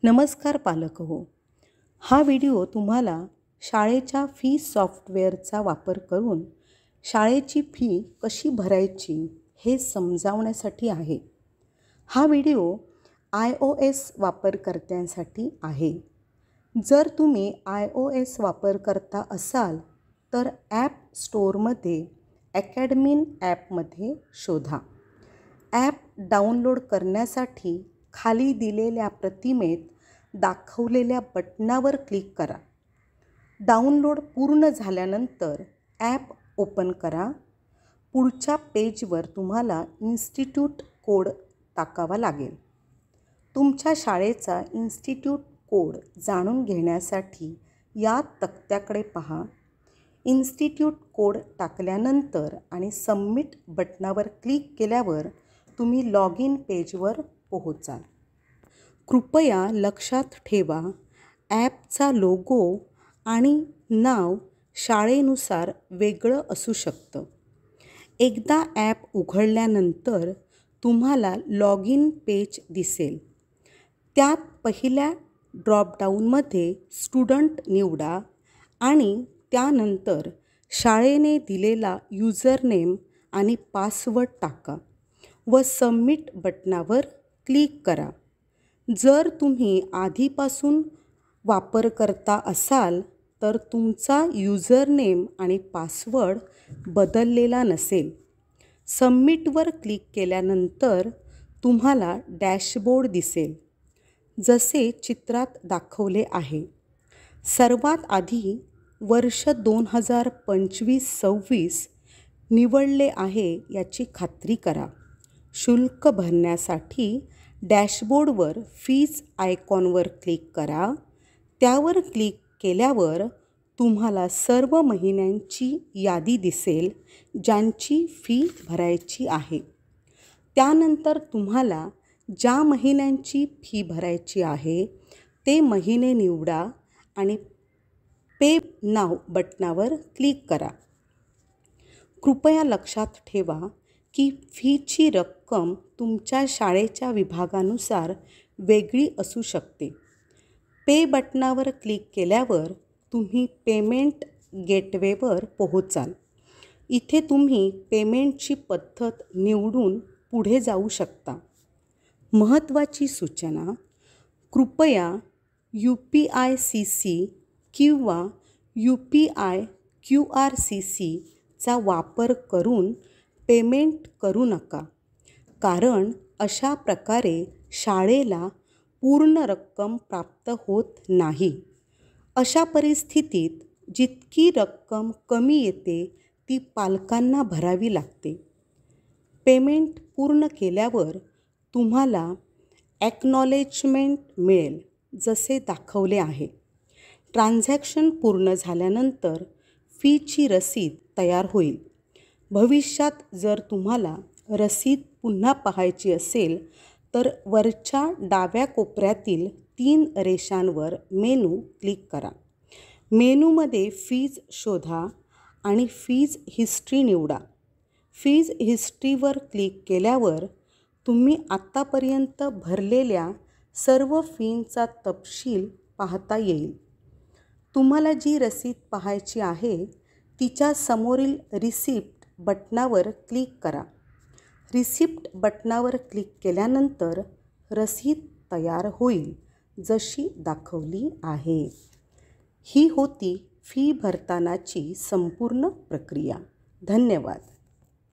नमस्कार पालक हो. हा व्हिडिओ तुम्हाला शाळेच्या फी सॉफ्टवेअरचा वापर करून शाळेची फी कशी भरायची हे समजावण्यासाठी आहे. हा व्हिडिओ iOS वापरकर्त्यांसाठी आहे. जर तुम्ही iOS वापरकर्ता असाल तर ॲप स्टोअरमध्ये अकॅडमिन ॲपमध्ये शोधा. ॲप डाउनलोड करण्यासाठी खाली दिलेल्या प्रतिमेत दाखवलेल्या बटनावर क्लिक करा. डाउनलोड पूर्ण झाल्यानंतर ॲप ओपन करा. पुढच्या पेजवर तुम्हाला इन्स्टिट्यूट कोड टाकावा लागेल. तुमच्या शाळेचा इन्स्टिट्यूट कोड जाणून घेण्यासाठी या तक्त्याकडे पहा. इन्स्टिट्यूट कोड टाकल्यानंतर आणि सबमिट बटनावर क्लिक केल्यावर तुम्ही लॉग इन पेजवर पोहोचाल. कृपया लक्षात ठेवा, ॲपचा लोगो आणि नाव शाळेनुसार वेगळं असू शकतं. एकदा ॲप उघडल्यानंतर तुम्हाला लॉग इन पेज दिसेल. त्यात पहिल्या ड्रॉपडाऊनमध्ये स्टुडंट निवडा आणि त्यानंतर शाळेने दिलेला युजरनेम आणि पासवर्ड टाका व सबमिट बटनावर क्लिक करा. जर तुम्ही आधीपासून वापरकर्ता असाल तर तुमचा युजरनेम आणि पासवर्ड बदललेला नसेल. सबमिटवर क्लिक केल्यानंतर तुम्हाला डॅशबोर्ड दिसेल, जसे चित्रात दाखवले आहे. सर्वात आधी वर्ष 2025-26 निवडले आहे याची खात्री करा. शुल्क भरण्यासाठी डॅशबोर्डवर फीज आयकॉनवर क्लिक करा. त्यावर क्लिक केल्यावर तुम्हाला सर्व महिन्यांची यादी दिसेल ज्यांची फी भरायची आहे. त्यानंतर तुम्हाला ज्या महिन्यांची फी भरायची आहे ते महिने निवडा आणि पे नाव बटनावर क्लिक करा. कृपया लक्षात ठेवा की फीची रक्कम तुमच्या शाळेच्या विभागानुसार वेगळी असू शकते. पे बटनावर क्लिक केल्यावर तुम्ही पेमेंट गेटवेवर पोहोचाल. इथे तुम्ही पेमेंटची पद्धत निवडून पुढे जाऊ शकता. महत्त्वाची सूचना: कृपया UPI-CC किंवा UPI QRCC चा वापर करून पेमेंट करू नका, कारण अशा प्रकारे शाळेला पूर्ण रक्कम प्राप्त होत नाही. अशा परिस्थितीत जितकी रक्कम कमी येते ती पालकांना भरावी लागते. पेमेंट पूर्ण केल्यावर तुम्हाला ॲक्नॉलेजमेंट मिळेल, जसे दाखवले आहे. ट्रान्झॅक्शन पूर्ण झाल्यानंतर फीची रसीद तयार होईल. भविष्यात जर तुम्हाला रसीद पुन्हा पाहायची असेल तर वरच्या डाव्या कोपऱ्यातील 3 रेषांवर मेनू क्लिक करा. मेनूमध्ये फीज शोधा आणि फीज हिस्ट्री निवडा. फीज हिस्ट्रीवर क्लिक केल्यावर तुम्ही आत्तापर्यंत भरलेल्या सर्व फींचा तपशील पाहता येईल. तुम्हाला जी रसीद पाहायची आहे तिच्या समोरील रिसिप्ट बटनावर क्लिक करा. रिसिप्ट बटनावर क्लिक केल्यानंतर रसीद तयार होईल, जशी दाखवली आहे. ही होती फी भरतानाची संपूर्ण प्रक्रिया. धन्यवाद.